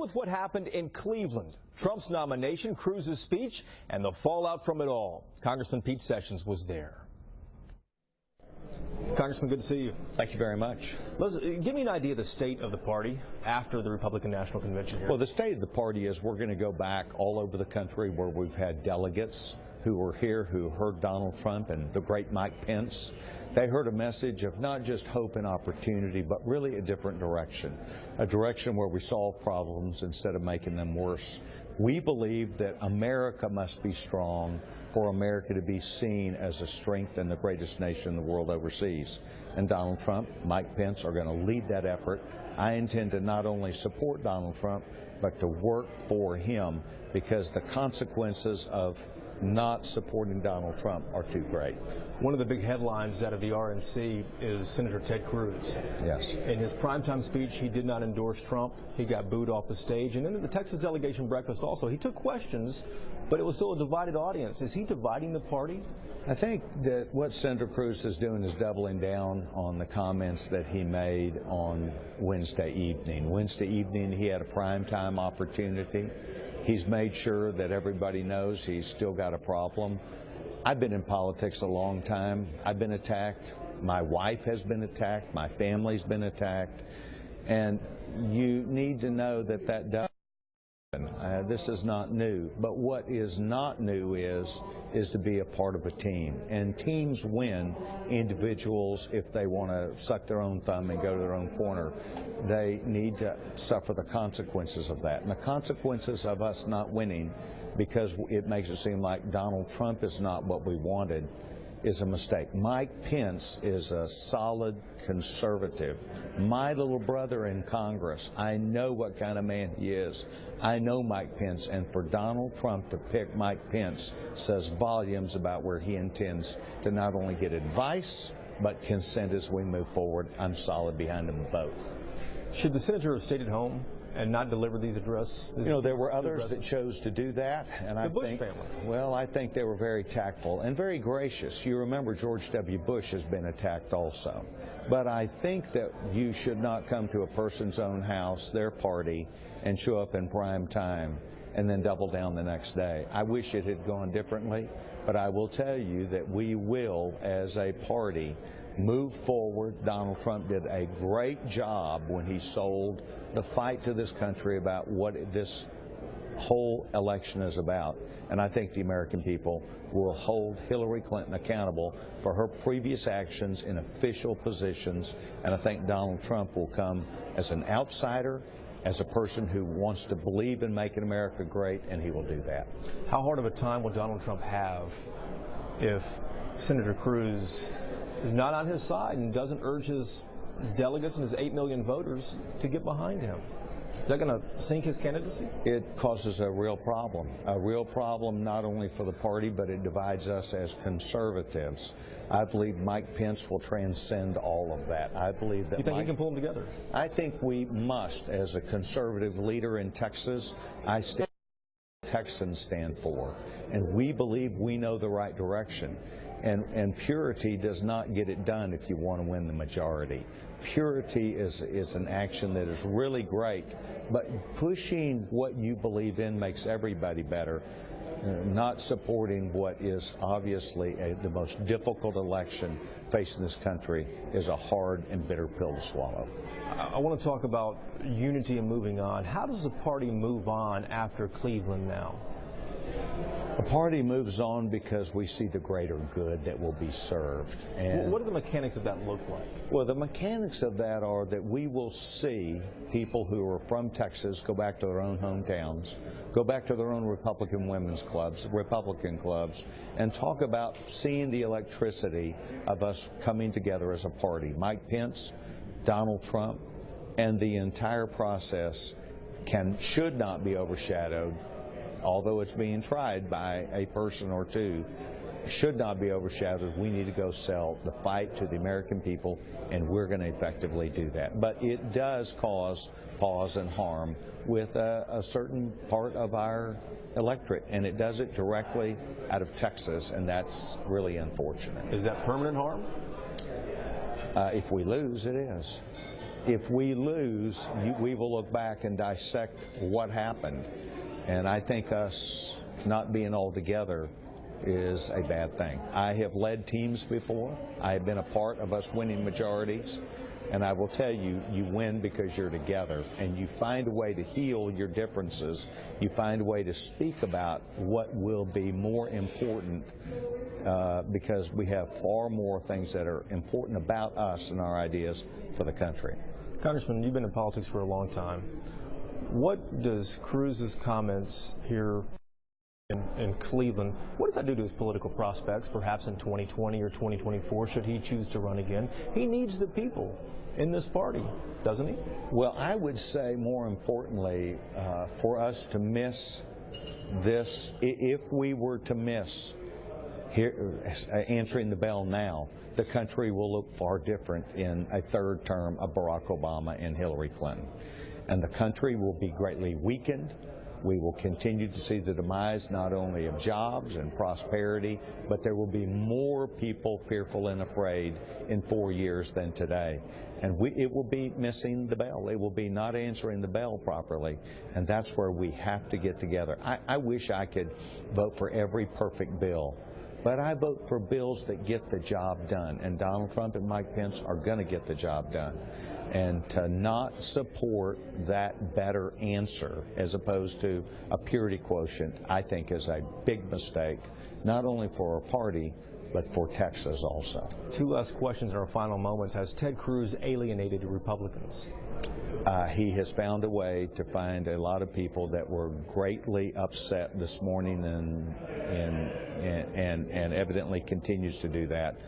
With what happened in Cleveland, Trump's nomination, Cruz's speech, and the fallout from it all. Congressman Pete Sessions was there. Congressman, good to see you. Thank you very much. Give me an idea of the state of the party after the Republican National Convention here. Well, the state of the party is we're going to go back all over the country where we've had delegates who were here who heard Donald Trump and the great Mike Pence. They heard a message of not just hope and opportunity, but really a different direction, a direction where we solve problems instead of making them worse. We believe that America must be strong for America to be seen as a strength and the greatest nation in the world overseas. And Donald Trump, Mike Pence are going to lead that effort. I intend to not only support Donald Trump, but to work for him because the consequences of not supporting Donald Trump are too great. One of the big headlines out of the RNC is Senator Ted Cruz. Yes. In his primetime speech, he did not endorse Trump. He got booed off the stage. And then at the Texas delegation breakfast also, he took questions, but it was still a divided audience. Is he dividing the party? I think that what Senator Cruz is doing is doubling down on the comments that he made on Wednesday evening. Wednesday evening, he had a primetime opportunity. He's made sure that everybody knows he's still got a problem. I've been in politics a long time. I've been attacked. My wife has been attacked. My family's been attacked. And you need to know that that does happen. This is not new. But what is not new is to be a part of a team. And teams win individuals if they want to suck their own thumb and go to their own corner. They need to suffer the consequences of that. And the consequences of us not winning, because it makes it seem like Donald Trump is not what we wanted, is a mistake. Mike Pence is a solid conservative. My little brother in Congress, I know what kind of man he is. I know Mike Pence, and for Donald Trump to pick Mike Pence says volumes about where he intends to not only get advice, but consent as we move forward. I'm solid behind them both. Should the senator have stayed at home and not deliver these addresses? You know, there were others that chose to do that, and I think, well, I think they were very tactful and very gracious. You remember George W. Bush has been attacked also. But I think that you should not come to a person's own house, their party, and show up in prime time and then double down the next day. I wish it had gone differently, but I will tell you that we will, as a party, move forward. Donald Trump did a great job when he sold the fight to this country about what this whole election is about. And I think the American people will hold Hillary Clinton accountable for her previous actions in official positions. And I think Donald Trump will come as an outsider, as a person who wants to believe in making America great, and he will do that. How hard of a time will Donald Trump have if Senator Cruz is not on his side and doesn't urge his delegates and his 8 million voters to get behind him? Is that going to sink his candidacy? It causes a real problem not only for the party, but it divides us as conservatives. I believe Mike Pence will transcend all of that. I believe that. You think he can pull them together? I think we must, as a conservative leader in Texas. I stand for what Texans stand for, and we believe we know the right direction. And purity does not get it done if you want to win the majority. Purity is an action that is really great, but pushing what you believe in makes everybody better. Not supporting what is obviously the most difficult election facing this country is a hard and bitter pill to swallow. I want to talk about unity and moving on. How does the party move on after Cleveland now? The party moves on because we see the greater good that will be served. And what do the mechanics of that look like? Well, the mechanics of that are that we will see people who are from Texas go back to their own hometowns, go back to their own Republican women's clubs, Republican clubs, and talk about seeing the electricity of us coming together as a party. Mike Pence, Donald Trump, and the entire process should not be overshadowed, although it's being tried by a person or two, should not be overshadowed. We need to go sell the fight to the American people, and we're going to effectively do that. But it does cause pause and harm with a certain part of our electorate, and it does it directly out of Texas, and that's really unfortunate. Is that permanent harm? If we lose, it is. if we lose, we will look back and dissect what happened. And I think us not being all together is a bad thing. I have led teams before. I have been a part of us winning majorities. And I will tell you, you win because you're together, and you find a way to heal your differences. You find a way to speak about what will be more important, because we have far more things that are important about us and our ideas for the country. Congressman, you've been in politics for a long time. What does Cruz's comments here in Cleveland, what does that do to his political prospects, perhaps in 2020 or 2024, should he choose to run again? He needs the people in this party, doesn't he? Well, I would say more importantly, for us to miss this, if we were to miss answering the bell now, the country will look far different in a third term of Barack Obama and Hillary Clinton. And the country will be greatly weakened. We will continue to see the demise not only of jobs and prosperity, but there will be more people fearful and afraid in 4 years than today. And it will be missing the bell. It will be not answering the bell properly. And that's where we have to get together. I wish I could vote for every perfect bill, but I vote for bills that get the job done. And Donald Trump and Mike Pence are going to get the job done. And to not support that better answer as opposed to a purity quotient, I think is a big mistake, not only for our party, but for Texas also. Two last questions in our final moments. Has Ted Cruz alienated Republicans? He has found a way to find a lot of people that were greatly upset this morning and evidently continues to do that.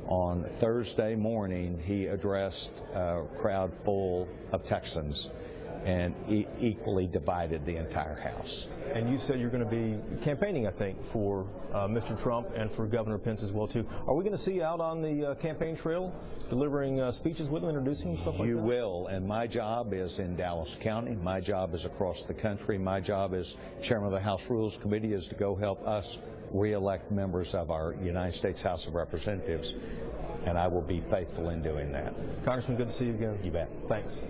On Thursday morning, he addressed a crowd full of Texans and equally divided the entire House. And you said you're going to be campaigning, I think, for Mr. Trump and for Governor Pence as well, too. Are we going to see you out on the campaign trail, delivering speeches with them, introducing stuff like that? You will, and my job is in Dallas County. My job is across the country. My job as chairman of the House Rules Committee is to go help us re-elect members of our United States House of Representatives, and I will be faithful in doing that. Congressman, good to see you again. You bet. Thanks.